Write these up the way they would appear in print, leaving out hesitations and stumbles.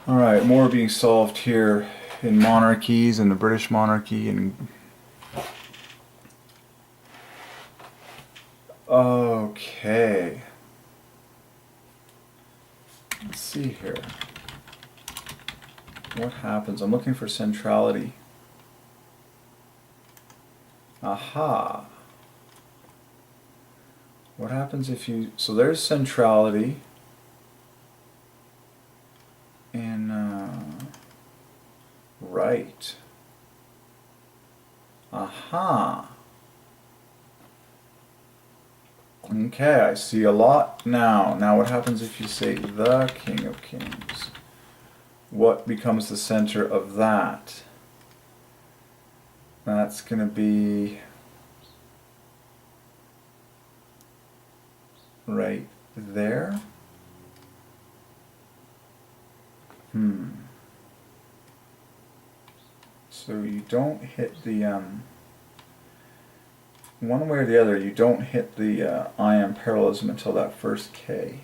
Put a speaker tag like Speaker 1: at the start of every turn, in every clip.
Speaker 1: Alright, more being solved here in monarchies and the British monarchy and okay. Let's see here. What happens? I'm looking for centrality. Aha. What happens if you... So there's centrality in right. Aha. Okay, I see a lot now. Now what happens if you say the King of Kings? What becomes the center of that? That's going to be right there. So you don't hit the, one way or the other, you don't hit the ion parallelism until that first K.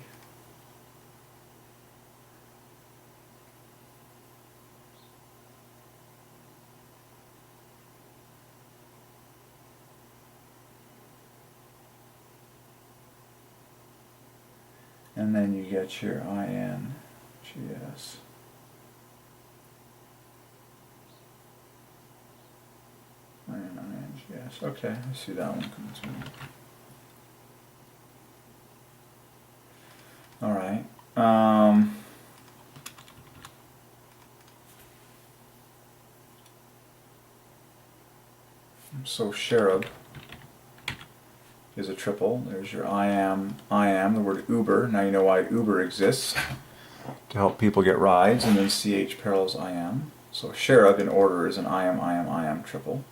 Speaker 1: And then you get your IN, GS. IN, okay, I see that one coming through. Alright. So Cherub is a triple. There's your I am, the word Uber. Now you know why Uber exists, to help people get rides, and then CH parallels I am. So Cherub in order is an I am triple.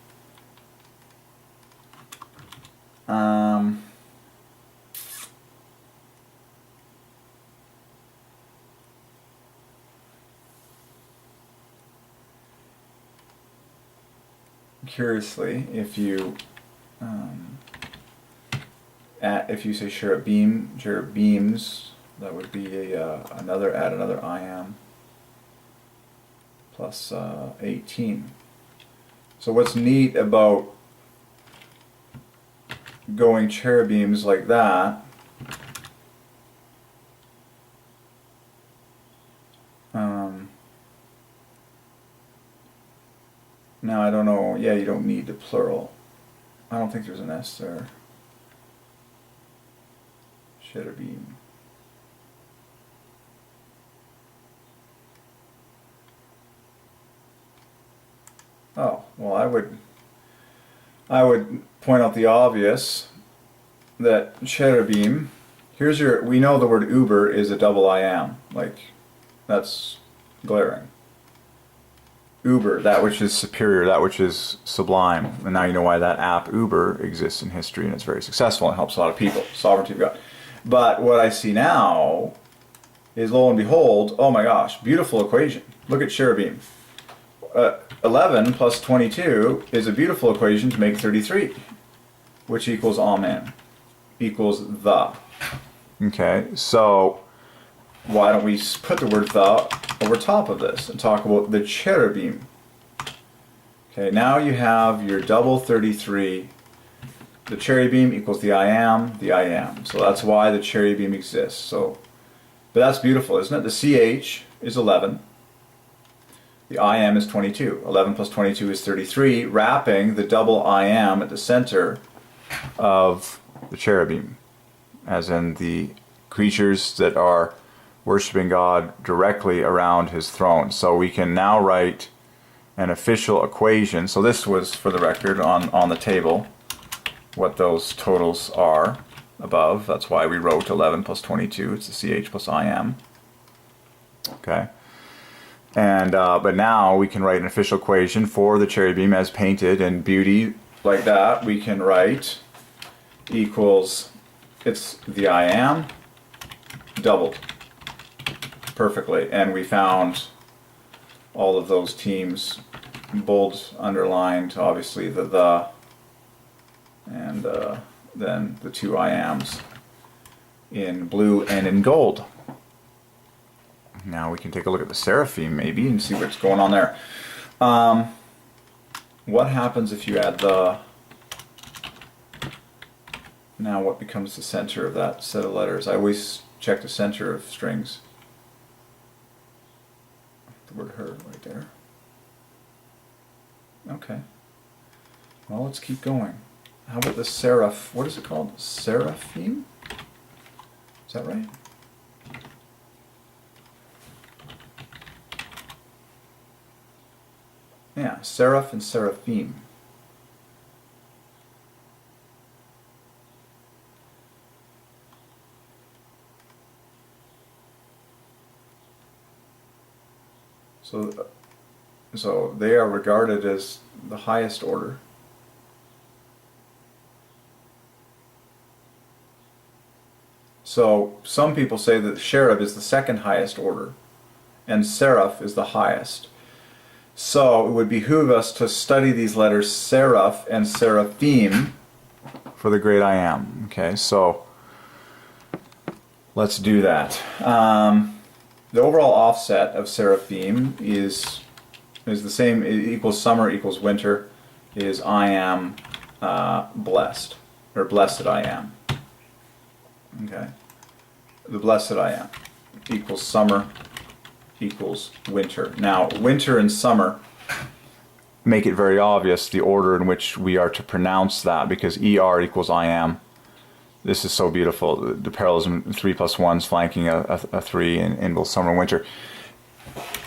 Speaker 1: Curiously, if you say cherubims, that would be another I am plus 18. So what's neat about going cherubims like that, now I don't know, yeah, you don't need the plural. I don't think there's an S there. Cherubim. Oh, well, I would point out the obvious, that cherubim, here's your, we know the word Uber is a double I am, like, that's glaring. Uber, that which is superior, that which is sublime. And now you know why that app Uber exists in history and it's very successful and helps a lot of people. Sovereignty of God. But what I see now is, lo and behold, oh my gosh, beautiful equation. Look at cherubim. 11 plus 22 is a beautiful equation to make 33, which equals amen, equals the. Okay, so why don't we put the word the over top of this and talk about the cherubim? Okay, now you have your double 33. The cherubim equals the I am. So that's why the cherubim exists. So, but that's beautiful, isn't it? The CH is 11. The I am is 22. 11 plus 22 is 33, wrapping the double I am at the center of the cherubim, as in the creatures that are worshiping God directly around his throne. So we can now write an official equation. So this was, for the record, on the table, what those totals are above. That's why we wrote 11 plus 22. It's the CH plus I am. Okay. And but now we can write an official equation for the cherubim as painted in beauty like that. We can write equals, it's the I am doubled perfectly, and we found all of those teams, bold, underlined, obviously the and then the two I ams in blue and in gold. Now we can take a look at the Seraphim maybe and see what's going on there. What happens if you add the... Now what becomes the center of that set of letters? I always check the center of strings. The word her right there. Okay. Well, let's keep going. How about the seraph? What is it called? Seraphim? Is that right? Yeah, seraph and seraphim. So they are regarded as the highest order. So some people say that cherub is the second highest order and seraph is the highest. So it would behoove us to study these letters seraph and seraphim for the great I am. Okay, so let's do that. The overall offset of seraphim is the same. It equals summer equals winter is I am blessed, or blessed I am. Okay, the blessed I am equals summer equals winter. Now winter and summer make it very obvious the order in which we are to pronounce that, because ER equals I am. This is so beautiful. The parallelism 3 plus 1s flanking a 3 in both summer and winter.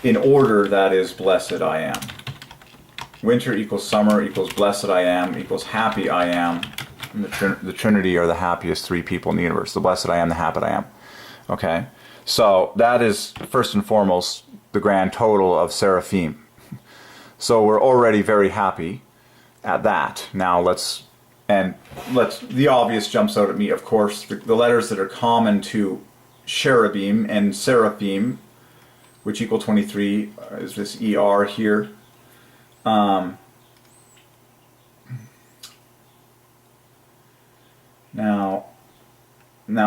Speaker 1: In order, that is blessed I am. Winter equals summer equals blessed I am equals happy I am. And the Trinity are the happiest three people in the universe. The blessed I am, the happy I am. Okay? So that is first and foremost the grand total of seraphim. So we're already very happy at that. Now the obvious jumps out at me, of course, the letters that are common to cherubim and seraphim, which equal 23, is this ER here. Now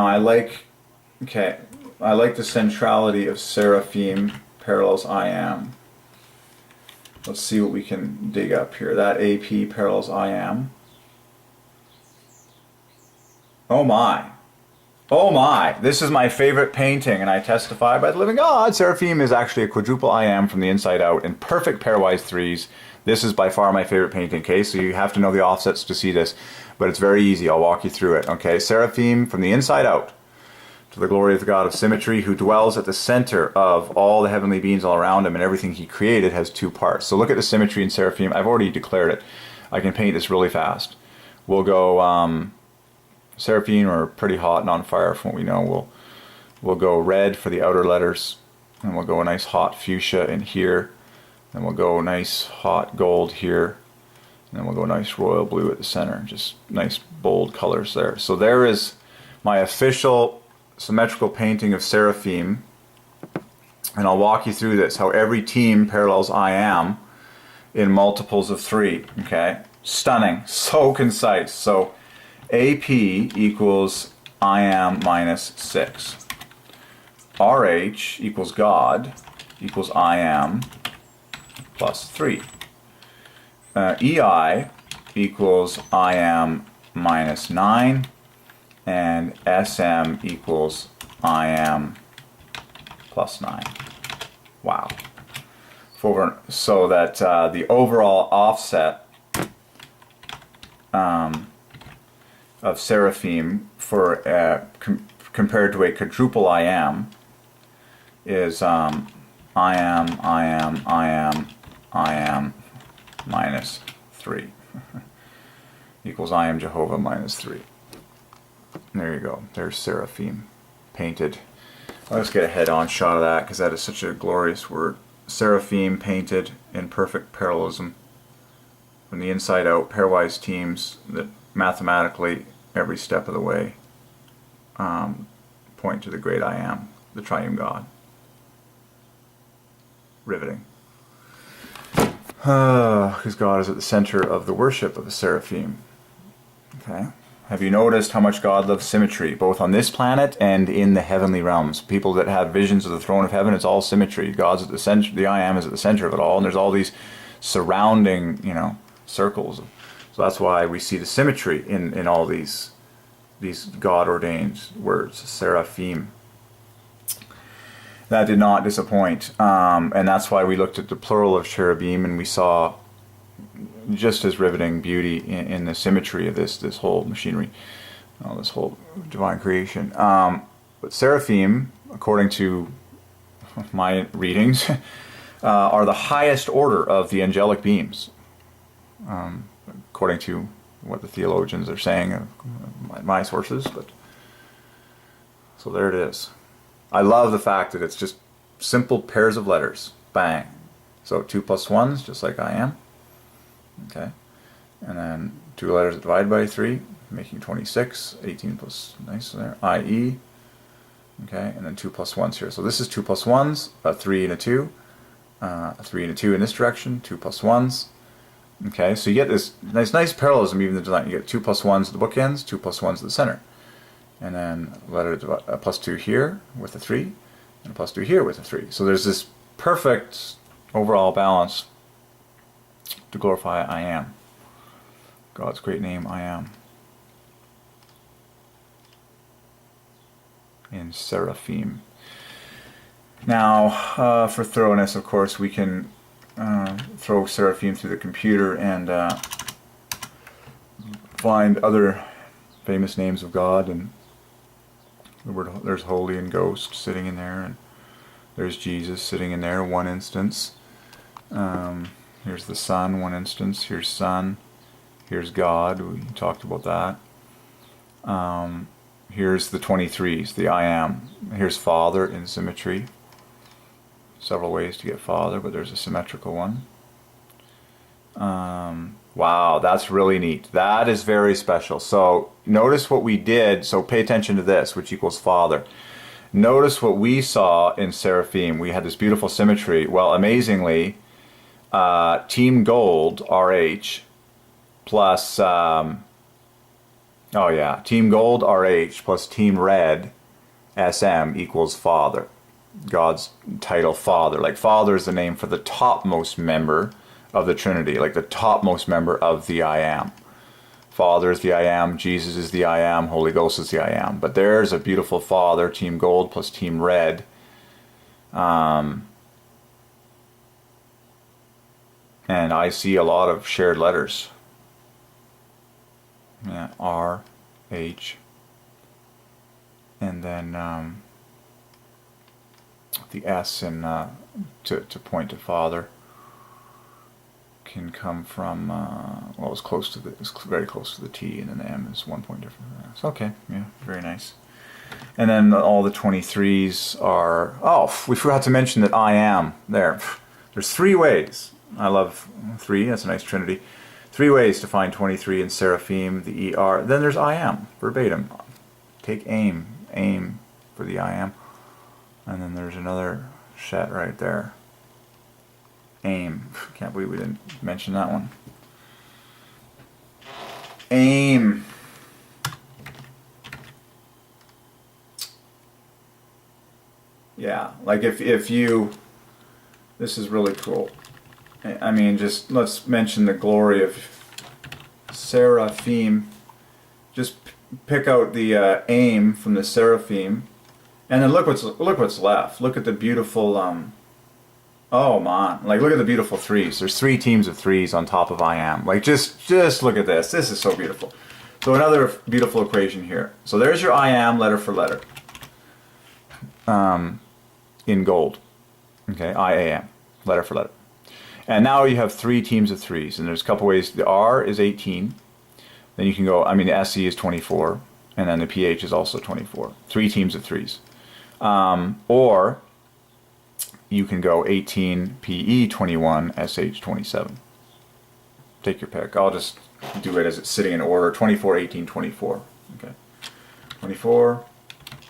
Speaker 1: I like the centrality of seraphim parallels I am. Let's see what we can dig up here. That AP parallels I am. Oh my. Oh my. This is my favorite painting, and I testify by the living God. Seraphim is actually a quadruple I am from the inside out in perfect pairwise threes. This is by far my favorite painting, okay? So you have to know the offsets to see this, but it's very easy. I'll walk you through it, okay? Seraphim from the inside out to the glory of the God of symmetry, who dwells at the center of all the heavenly beings all around him, and everything he created has two parts. So look at the symmetry in seraphim. I've already declared it. I can paint this really fast. We'll go... Seraphim are pretty hot and on fire from what we know. We'll go red for the outer letters, and we'll go a nice hot fuchsia in here, then we'll go nice hot gold here, and then we'll go nice royal blue at the center. Just nice bold colors there. So there is my official symmetrical painting of seraphim, and I'll walk you through this, how every team parallels I am in multiples of 3. Okay, stunning, so concise. So AP equals I am minus 6. RH equals God equals I am plus 3. EI equals I am minus 9. And SM equals I am plus 9. Wow. So that the overall offset of seraphim for compared to a quadruple I am is I am minus 3 equals I am Jehovah minus 3. There you go. There's seraphim painted. I'll just get a head-on shot of that because that is such a glorious word. Seraphim painted in perfect parallelism from the inside out, pairwise teams that mathematically every step of the way point to the great I am, the triune God. Riveting. Because God is at the center of the worship of the seraphim. Okay. Have you noticed how much God loves symmetry, both on this planet and in the heavenly realms? People that have visions of the throne of heaven, it's all symmetry. God's at the center, the I am is at the center of it all, and there's all these surrounding, circles. So that's why we see the symmetry in all these God-ordained words, Seraphim. That did not disappoint, and that's why we looked at the plural of cherubim, and we saw just as riveting beauty in the symmetry of this whole machinery, this whole divine creation. But seraphim, according to my readings, are the highest order of the angelic beings, according to what the theologians are saying, my sources. But so there it is. I love the fact that it's just simple pairs of letters. Bang. So 2 plus 1s, just like I am. Okay, and then 2 letters that divide by 3, making 26. 18 plus, nice there, IE. Okay, and then 2 plus 1s here. So this is 2 plus 1s, a 3 and a 2, a 3 and a 2 in this direction, 2 plus 1s. Okay, so you get this nice parallelism even in the design. You get 2 plus 1s at the bookends, 2 plus 1s at the center. And then a plus 2 here with a 3, and a plus 2 here with a 3. So there's this perfect overall balance to glorify I am. God's great name, I am. In Seraphim. Now, for thoroughness, of course, we can throw Seraphim through the computer and find other famous names of God, and the word, there's holy and ghost sitting in there, and there's Jesus sitting in there, one instance. Here's the Son, one instance. Here's Son. Here's God. We talked about that. Here's the 23s, the I am. Here's Father in symmetry. Several ways to get Father, but there's a symmetrical one. Wow, that's really neat. That is very special. So notice what we did. So pay attention to this, which equals Father. Notice what we saw in Seraphim. We had this beautiful symmetry. Well, amazingly, Team Gold, RH, plus, Team Gold, RH, plus Team Red, SM, equals Father. God's title, Father. Like, Father is the name for the topmost member of the Trinity, like the topmost member of the I am. Father is the I am, Jesus is the I am, Holy Ghost is the I am. But there's a beautiful Father, Team Gold plus Team Red. And I see a lot of shared letters. Yeah, R, H, and then the S in to point to Father can come from well, it's close to it's very close to the T, and then the M is 1 point different. So okay, yeah, very nice. And then all the 23s are, oh, we forgot to mention that I am there. There's 3 ways. I love 3, that's a nice trinity. 3 ways to find 23 in Seraphim, the ER. Then there's I am, verbatim. Take aim for the I am. And then there's another set right there. Aim. Can't believe we didn't mention that one. Aim. Yeah, like if you, this is really cool. I mean, just let's mention the glory of Seraphim. Just pick out the aim from the Seraphim, and then look what's left. Look at the beautiful. Oh man! Like, look at the beautiful 3s. There's 3 teams of 3s on top of I am. Like, just look at this. This is so beautiful. So another beautiful equation here. So there's your I am letter for letter. In gold. Okay, I-A-M, letter for letter. And now you have 3 teams of 3s, and there's a couple ways. The R is 18. Then you can go, I mean, the SE is 24, and then the PH is also 24. 3 teams of 3s. Or you can go 18, PE 21, SH 27. Take your pick. I'll just do it as it's sitting in order. 24, 18, 24. Okay. 24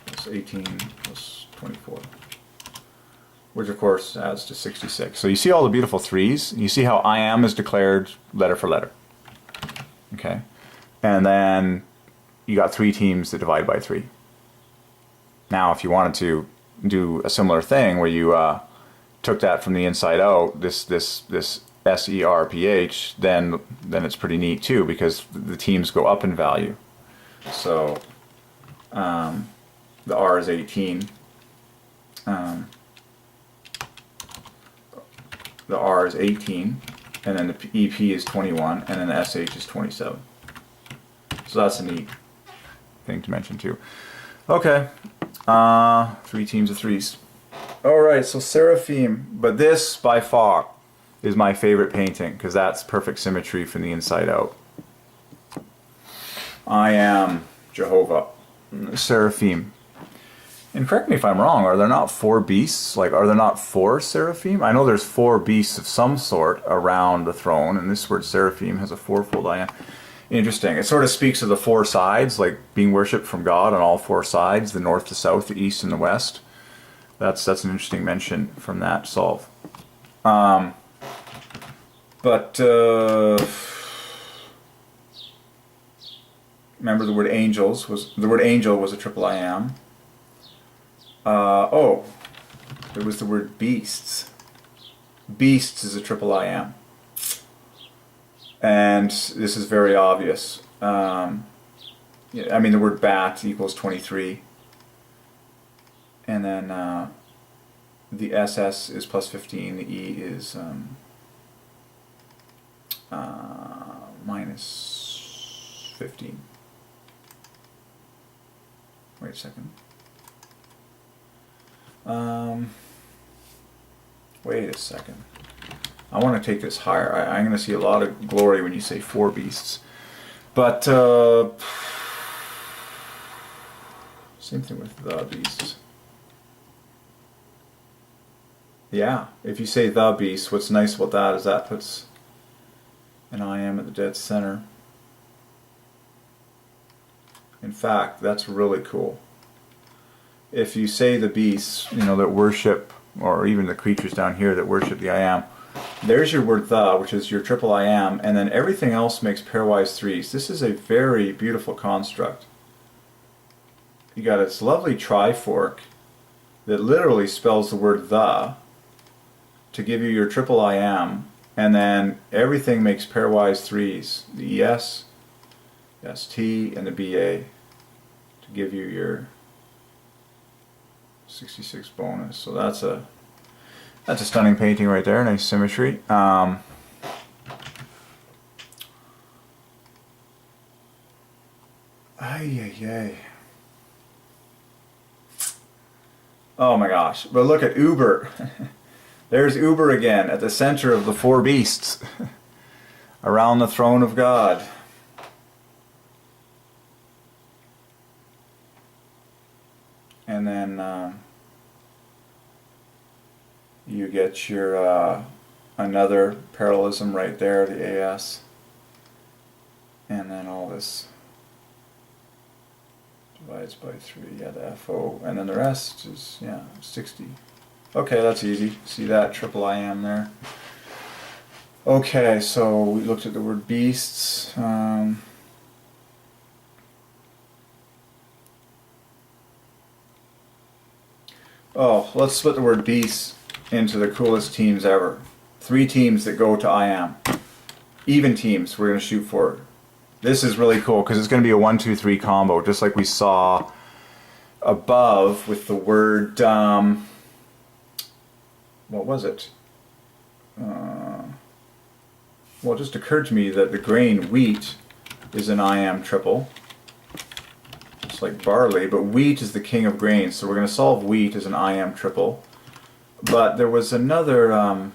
Speaker 1: plus 18 plus 24. Which of course adds to 66. So you see all the beautiful 3s. You see how I am is declared letter for letter. Okay. And then you got 3 teams that divide by 3. Now, if you wanted to do a similar thing where you took that from the inside out, this SERPH, then it's pretty neat too, because the teams go up in value. So the R is 18. The R is 18, and then the EP is 21, and then the SH is 27. So that's a neat thing to mention too. Okay, 3 teams of 3s. Alright, so Seraphim, but this by far is my favorite painting, because that's perfect symmetry from the inside out. I am Jehovah. Seraphim. And correct me if I'm wrong, are there not 4 beasts? Like, are there not 4 Seraphim? I know there's 4 beasts of some sort around the throne, and this word Seraphim has a 4-fold I am. Interesting. It sort of speaks of the 4 sides, like being worshipped from God on all 4 sides, the north, the south, the east, and the west. That's an interesting mention from that solve. Remember the word angels was the word angel was a triple I am. There was the word beasts. Beasts is a triple I am. And this is very obvious. I mean, the word bat equals 23. And then the SS is plus 15. The E is minus 15. Wait a second. Wait a second. I want to take this higher. I'm going to see a lot of glory when you say 4 beasts. But, same thing with the beasts. Yeah, if you say the beast, what's nice about that is that puts an I am at the dead center. In fact, that's really cool. If you say the beasts, that worship, or even the creatures down here that worship the I am, there's your word the, which is your triple I am, and then everything else makes pairwise 3s. This is a very beautiful construct. You got this lovely trifork that literally spells the word the to give you your triple I am, and then everything makes pairwise 3s. The ES, ST, and the BA to give you your 66 bonus. So that's a stunning painting right there. Nice symmetry. Ay. Oh my gosh. But look at Uber. There's Uber again at the center of the 4 beasts around the throne of God. And then you get your another parallelism right there, the AS, and then all this divides by 3, yeah, the FO, and then the rest is, 60. Okay, that's easy. See that triple I am there. Okay, so we looked at the word beasts. Let's split the word beasts into the coolest teams ever. 3 teams that go to I am. Even teams we're going to shoot for. This is really cool because it's going to be a 1, 2, 3 combo, just like we saw above with the word, what was it? Well, it just occurred to me that the grain wheat is an I am triple. It's like barley, but wheat is the king of grains, so we're going to solve wheat as an I am triple. But there was another I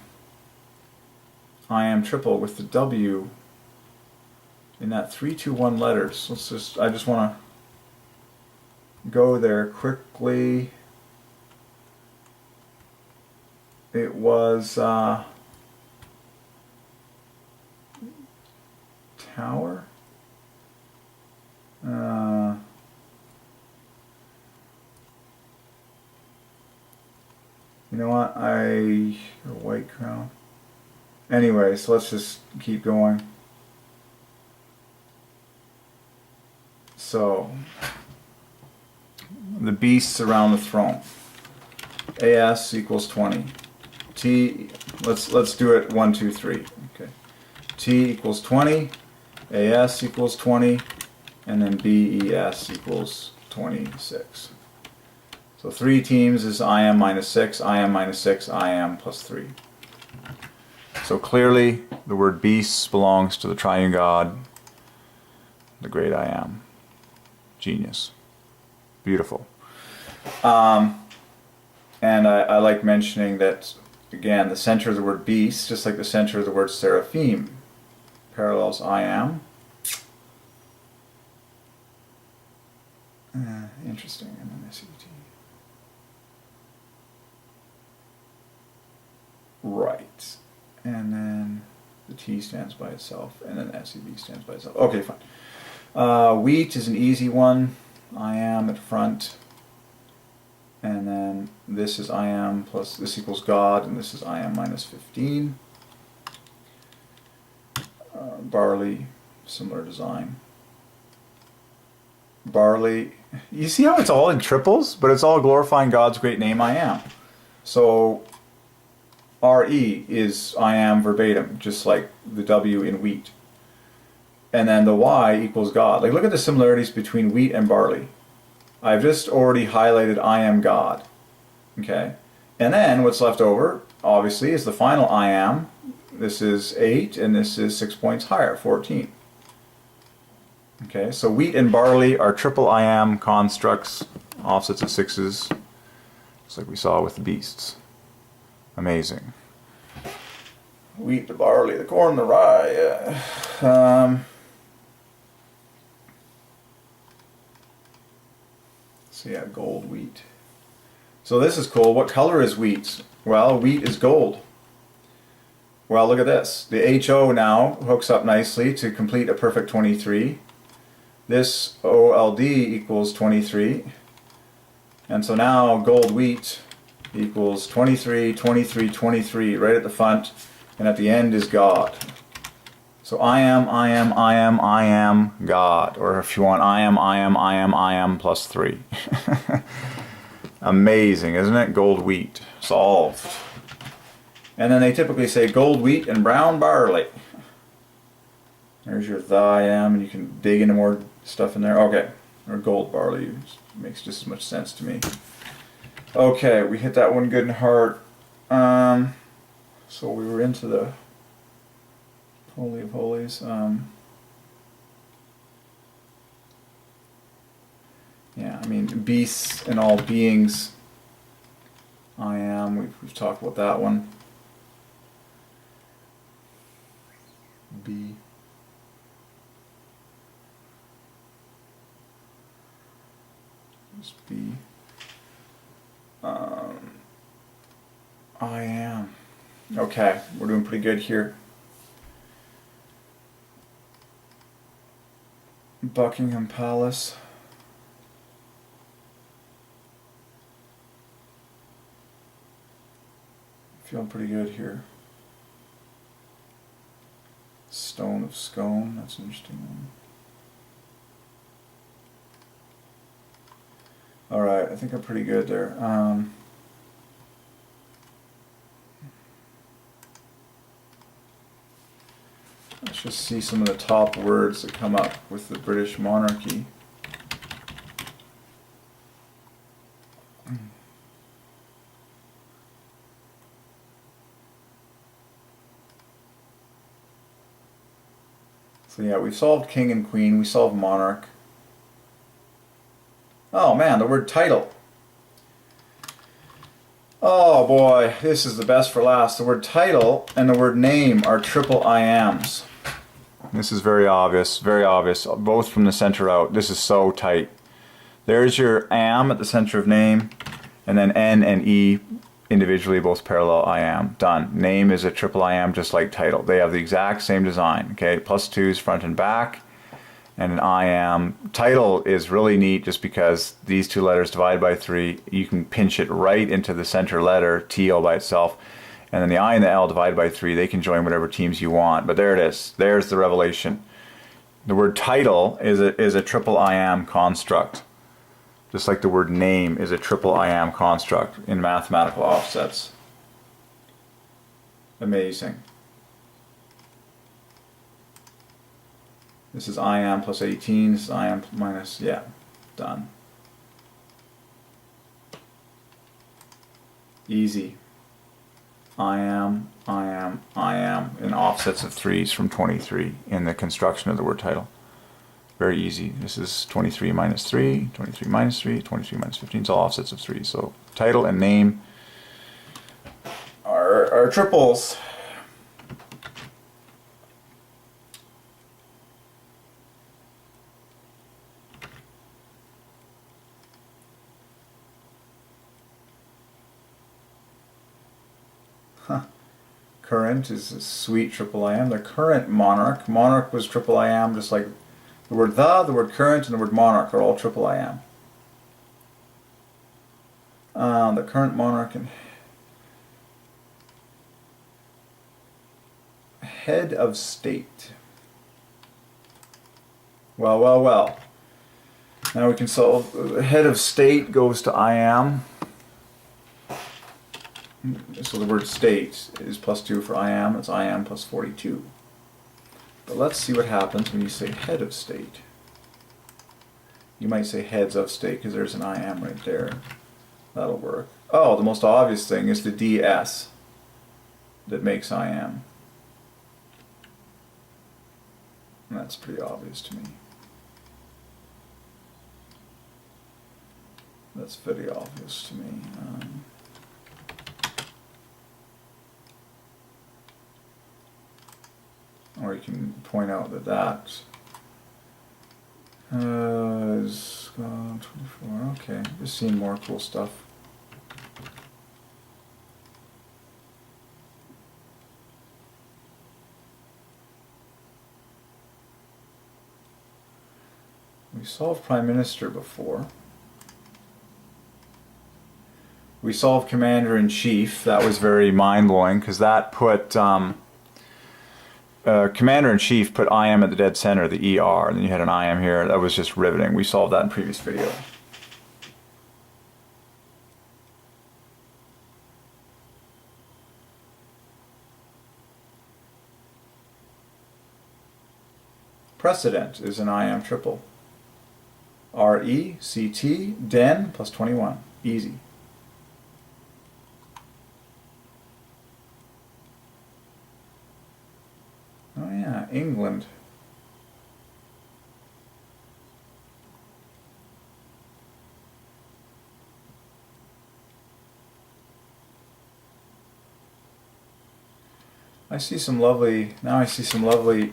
Speaker 1: am triple with the W in that 3, 2, 1 letters. I just want to go there quickly. It was tower. You know what? A white crown. Anyway, so let's just keep going. So the beasts around the throne. AS equals 20. T, let's do it 1, 2, 3. Okay. T equals 20. AS equals 20. And then BES equals 26. So 3 teams is IM minus 6, IM minus 6, IM plus 3. So clearly the word beasts belongs to the triune God, the great I am. Genius. Beautiful. And I like mentioning that, again, the center of the word beast, just like the center of the word seraphim, parallels I am. Interesting. And then SET. Right. And then the T stands by itself, and then SEB stands by itself. Okay, fine. Wheat is an easy one. I am at front. And then this is I am plus this equals God, and this is I am minus 15. Barley, similar design. Barley, you see how it's all in triples, but it's all glorifying God's great name I am. So RE is I am verbatim, just like the W in wheat. And then the Y equals God. Like, look at the similarities between wheat and barley. I've just already highlighted I am God. Okay? And then what's left over, obviously, is the final I am. This is 8, and this is 6 points higher, 14. Okay, so wheat and barley are triple I am constructs, offsets of 6s, just like we saw with the beasts. Amazing. Wheat, the barley, the corn, the rye. So yeah, gold, wheat. So this is cool. What color is wheat? Well, wheat is gold. Well, look at this. The HO now hooks up nicely to complete a perfect 23. This OLD equals 23. And so now gold wheat equals 23, 23, 23 right at the front, and at the end is God. So I am God. Or if you want, I am plus 3. Amazing, isn't it? Gold wheat. Solved. And then they typically say gold wheat and brown barley. There's your I am, and you can dig into more stuff in there. Okay. Or gold barley. Makes just as much sense to me. Okay, we hit that one good and hard. So we were into the Holy of Holies. Yeah, I mean, beasts and all beings. I am. We've talked about that one. B. Just B. I am. Okay, we're doing pretty good here. Buckingham Palace. Feeling pretty good here. Stone of Scone, that's an interesting one. Alright, I think I'm pretty good there. Let's just see some of the top words that come up with the British monarchy. So yeah, we solved king and queen, we solved monarch. Oh man, the word title. Oh boy, this is the best for last. The word title and the word name are triple I ams. This is very obvious, both from the center out. This is so tight. There's your am at the center of name, and then N and E individually both parallel I am. Done. Name is a triple I am, just like title. They have the exact same design. Okay, +2s front and back, and an I am. Title is really neat just because these two letters divide by 3. You can pinch it right into the center letter, T all by itself. And then the I and the L divide by 3. They can join whatever teams you want. But there it is. There's the revelation. The word title is a triple IAM construct. Just like the word name is a triple IAM construct in mathematical offsets. Amazing. This is IAM plus 18, this is IAM minus, yeah, done. Easy. IAM in offsets of 3s from 23 in the construction of the word title. Very easy. This is 23 minus 3, 23 minus 3, 23 minus 15. It's all offsets of 3. So title and name are triples. Huh. Current is a sweet triple IAM. The current monarch. Monarch was triple IAM, just like the word word current, and the word monarch are all triple IAM. The current monarch and head of state. Well, well, well. Now we can solve. Head of state goes to IAM. So the word state is plus 2 for IAM. It's IAM plus 42. But let's see what happens when you say head of state. You might say heads of state because there's an IAM right there. That'll work. Oh, the most obvious thing is the DS that makes IAM. And that's pretty obvious to me. That's very obvious to me. Or you can point out that that is 24. Okay, just seeing more cool stuff. We solved Prime Minister before. We solved Commander-in-Chief. That was very mind-blowing because that put Commander-in-Chief put IM at the dead center, the ER, and then you had an IM here. That was just riveting. We solved that in previous video. Precedent is an IM triple. RECT, den, plus 21. Easy. Oh yeah, England. I see some lovely, now I see some lovely,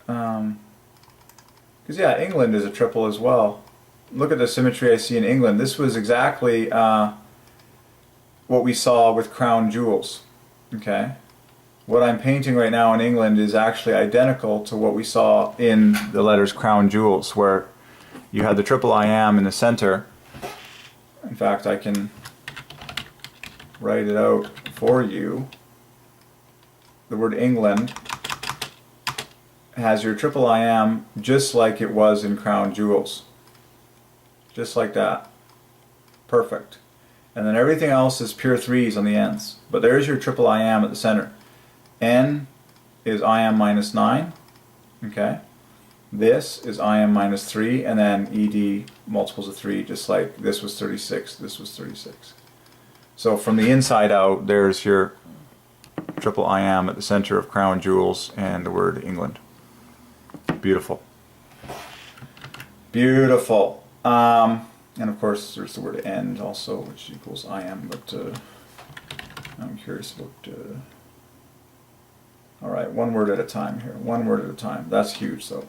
Speaker 1: because yeah, England is a triple as well. Look at the symmetry I see in England. This was exactly what we saw with crown jewels, okay? What I'm painting right now in England is actually identical to what we saw in the letters crown jewels, where you had the triple IM in the center. In fact, I can write it out for you. The word England has your triple IM just like it was in crown jewels. Just like that. Perfect. And then everything else is pure threes on the ends. But there's your triple IM at the center. N is IM minus 9. Okay. This is IM minus 3, and then ED multiples of 3, just like this was 36, this was 36. So from the inside out, there's your triple IM at the center of crown jewels and the word England. Beautiful. Beautiful. And of course there's the word end also, which equals IM, but I'm curious about... Alright, one word at a time here. One word at a time. That's huge though.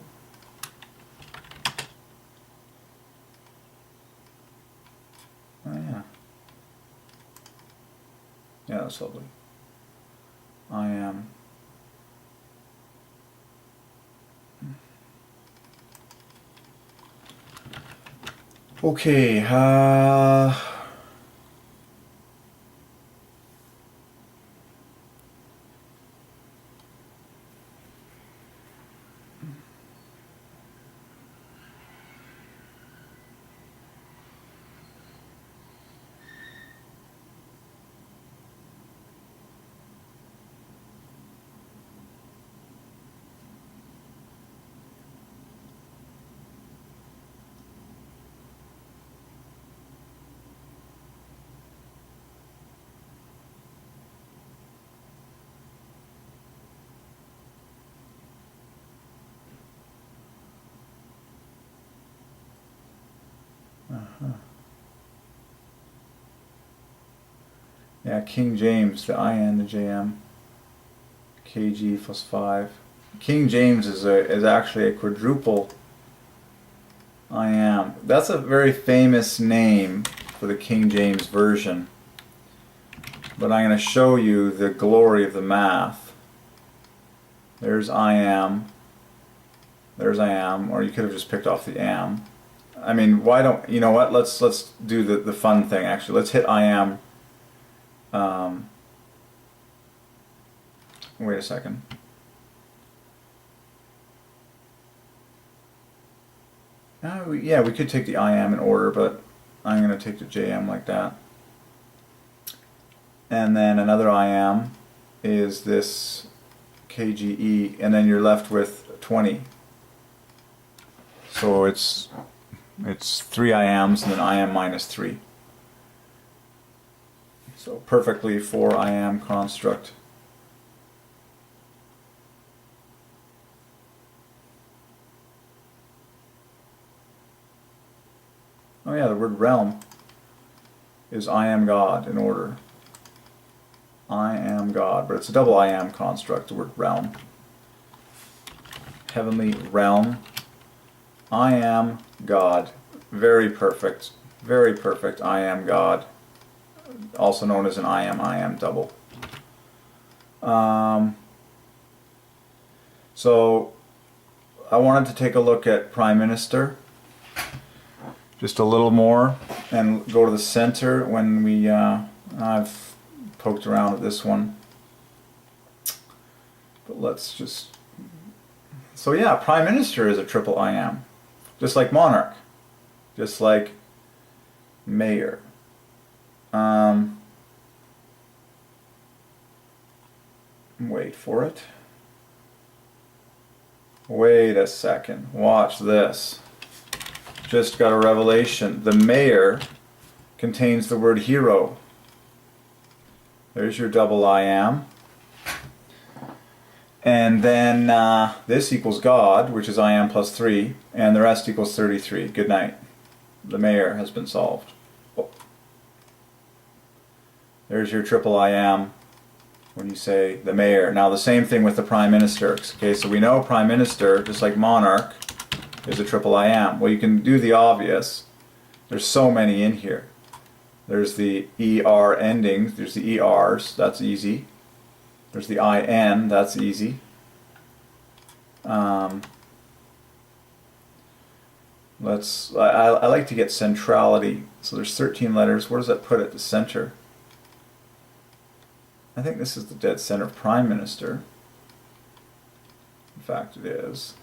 Speaker 1: Oh yeah. Yeah, that's lovely. IM. Okay, Yeah, King James, the IN, the JM. KG plus 5. King James is actually a quadruple IM. That's a very famous name for the King James Version. But I'm going to show you the glory of the math. There's I am. There's I am, or you could have just picked off the am. I mean, why don't, you know what, let's do the fun thing actually. Let's hit I am. Wait a second. Yeah, we could take the I am in order, but I'm going to take the JM like that. And then another I am is this KGE, and then you're left with 20. So it's 3 I ams and then I am minus 3. So perfectly 4 I am construct. Oh yeah, the word realm is I am God in order. I am God, but it's a double I am construct, the word realm. Heavenly realm. I am God. Very perfect. Very perfect. I am God. Also known as an I am double. So I wanted to take a look at Prime Minister. Just a little more and go to the center when we I've poked around at this one, but let's just, so yeah, Prime Minister is a triple I am, just like monarch, just like mayor. Wait for it. Wait a second, watch this. Just got a revelation. The mayor contains the word hero. There's your double I am. And then this equals God, which is I am plus 3, and the rest equals 33. Good night. The mayor has been solved. Oh. There's your triple I am when you say the mayor. Now the same thing with the Prime Minister. Okay, so we know Prime Minister, just like monarch, is a triple I am. Well, you can do the obvious. There's so many in here. There's the ER endings, there's the ERs, that's easy. There's the IN, that's easy. I like to get centrality. So there's 13 letters. Where does that put at the center? I think this is the dead center of Prime Minister. In fact, it is.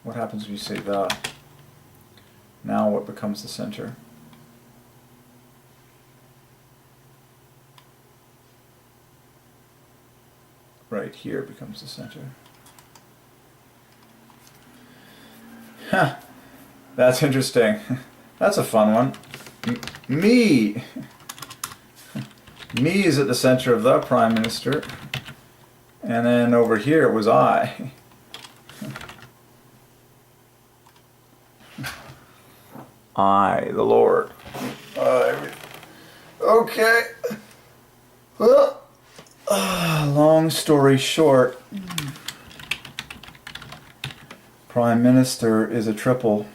Speaker 1: What happens when you say the? Now what becomes the center? Right here becomes the center. Huh. That's interesting. That's a fun one. Me! Me is at the center of the Prime Minister. And then over here it was I. I, the Lord. Okay. Well, long story short, Prime Minister is a triple.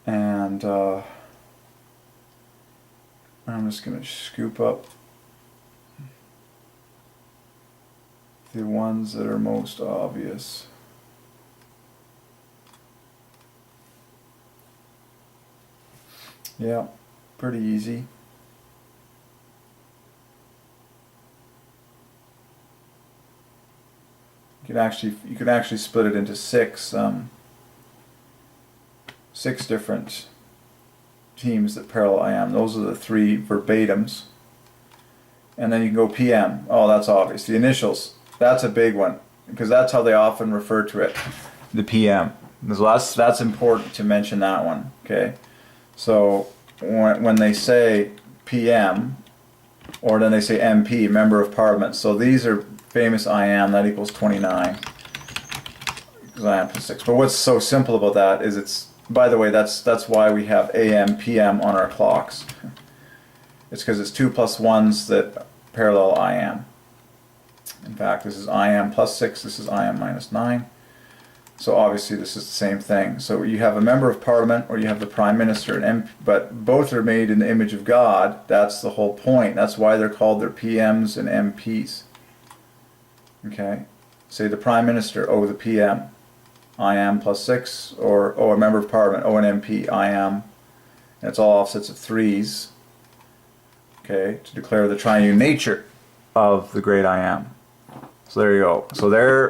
Speaker 1: And I'm just going to scoop up the ones that are most obvious. Yeah, pretty easy. You could actually split it into six different teams that parallel I am. Those are the 3 verbatims. And then you can go PM. Oh, that's obvious. The initials. That's a big one because that's how they often refer to it. The PM. That's important to mention that one. Okay. So when they say PM, or then they say MP, Member of Parliament. So these are famous I am, that equals 29. Because I am plus 6. But what's so simple about that is it's, by the way, that's why we have AM, PM on our clocks. It's because it's 2 plus 1s that parallel I am. In fact, this is I am plus 6, this is I am minus 9. So obviously this is the same thing. So you have a member of parliament or you have the prime minister, but both are made in the image of God. That's the whole point. That's why they're called their PMs and MPs. Okay? Say the prime minister, oh the PM, I am plus 6, or oh a member of parliament, oh an MP, I am. And it's all offsets of 3s. Okay? To declare the triune nature of the great I am. So there you go.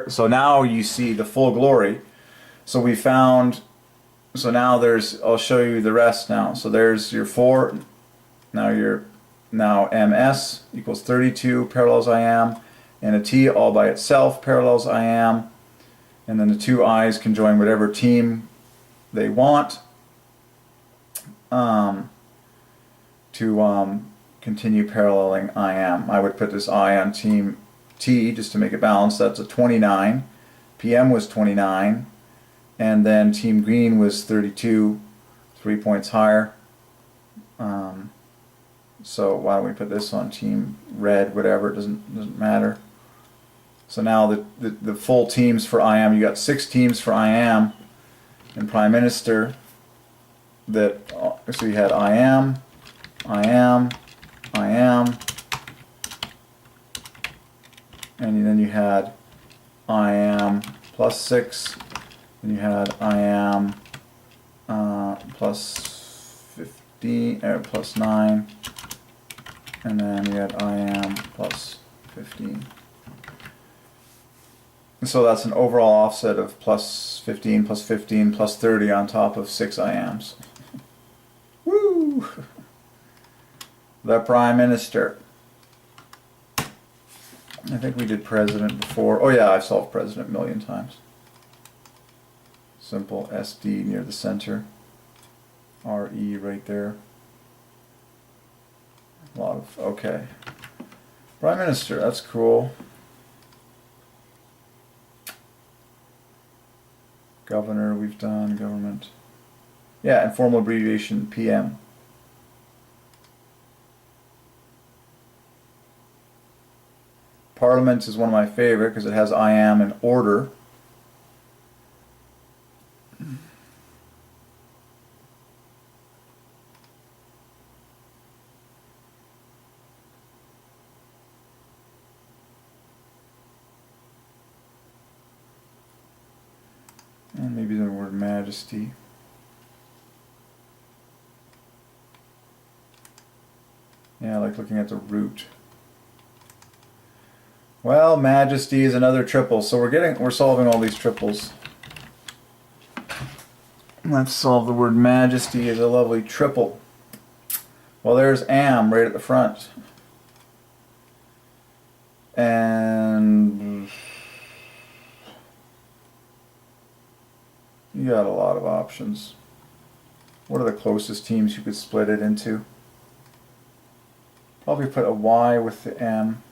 Speaker 1: So now you see the full glory. So we found, so now there's, I'll show you the rest now. So there's your 4, now MS equals 32 parallels I am, and a T all by itself parallels I am, and then the two I's can join whatever team they want to continue paralleling I am. I would put this I on team T just to make it balanced. That's a 29. PM was 29, and then team green was 32, 3 points higher. So why don't we put this on team red, whatever, it doesn't matter. So now the full teams for I am, you got 6 teams for I am and prime minister. So you had I am, and then you had I am plus 6, and you had I am plus 15 or plus 9, and then you had I am plus 15. And so that's an overall offset of plus 15 plus 15 plus 30 on top of 6 I ams. Woo! The prime minister. I think we did president before. Oh yeah, I've solved president a million times. Simple SD near the center. RE right there. A lot of, okay. Prime minister, that's cool. Governor, we've done. Government. Yeah, informal abbreviation PM. Parliament is one of my favorite because it has I am in order. And maybe the word majesty. Yeah, I like looking at the root. Well, majesty is another triple, so we're solving all these triples. Let's solve the word majesty as a lovely triple. Well, there's am right at the front. And you got a lot of options. What are the closest teams you could split it into? Probably put a Y with the M.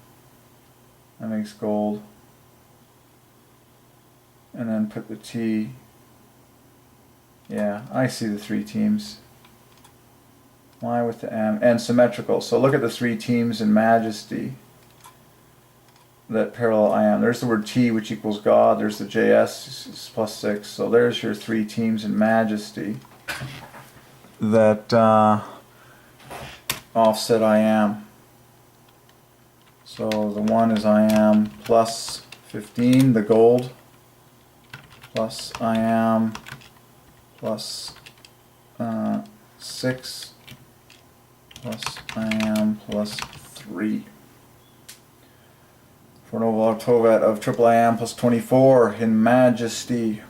Speaker 1: That makes gold. And then put the T. Yeah, I see the 3 teams. Y with the M. And symmetrical. So look at the 3 teams in majesty that parallel I am. There's the word T, which equals God. There's the JS plus 6. So there's your 3 teams in majesty that offset I am. So the one is I am plus 15, the gold, plus I am plus 6, plus I am plus 3. For an overall octovet of triple I am plus 24 in majesty.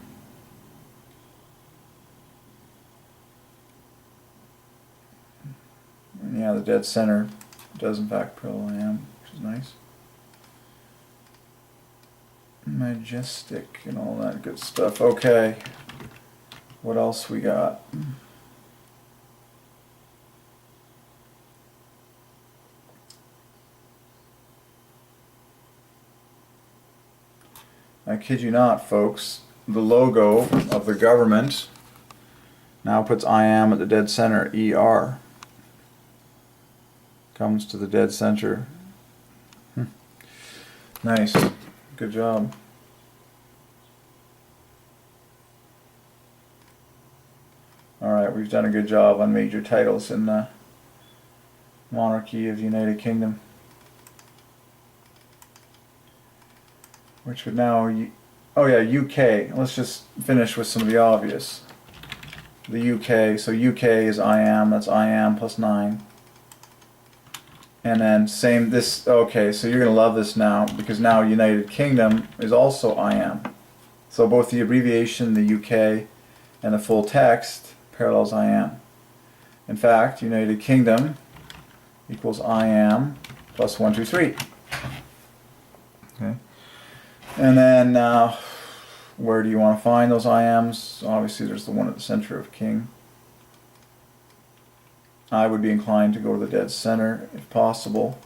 Speaker 1: And yeah, the dead center does in fact parallel I am. Nice. Majestic and all that good stuff. Okay. What else we got? I kid you not, folks, the logo of the government now puts I am at the dead center, ER. Comes to the dead center. Nice. Good job. Alright, we've done a good job on major titles in the monarchy of the United Kingdom. Which would now... Oh yeah, UK. Let's just finish with some of the obvious. The UK. So UK is I am. That's I am plus 9. And then same this... Okay, so you're going to love this now, because now United Kingdom is also I am. So both the abbreviation, the UK, and the full text parallels I am. In fact, United Kingdom equals I am plus 1, 2, 3. Okay. And then where do you want to find those I ams? Obviously there's the one at the center of King. I would be inclined to go to the dead center if possible,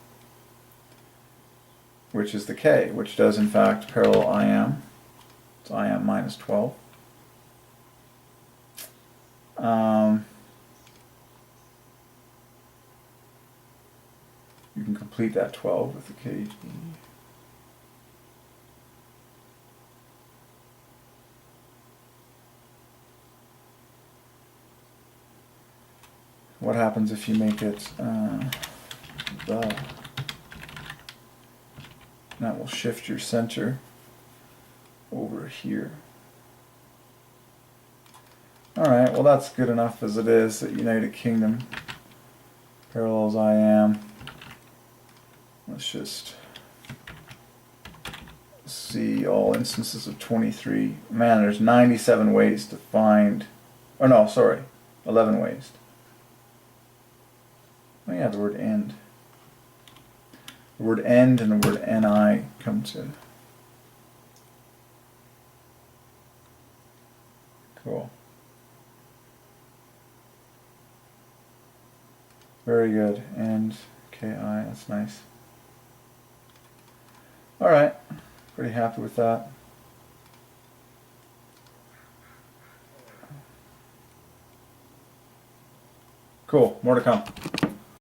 Speaker 1: which is the K, which does in fact parallel I am. It's I am minus 12. You can complete that 12 with the KG. What happens if you make it the? That will shift your center over here. Alright, well that's good enough as it is that United Kingdom parallels I am. Let's just see all instances of 23. Man, there's 97 ways to find... Oh no, sorry, 11 ways. Oh yeah, the word end. The word end and the word ni come to. Cool. Very good. And ki, that's nice. Alright, pretty happy with that. Cool, more to come.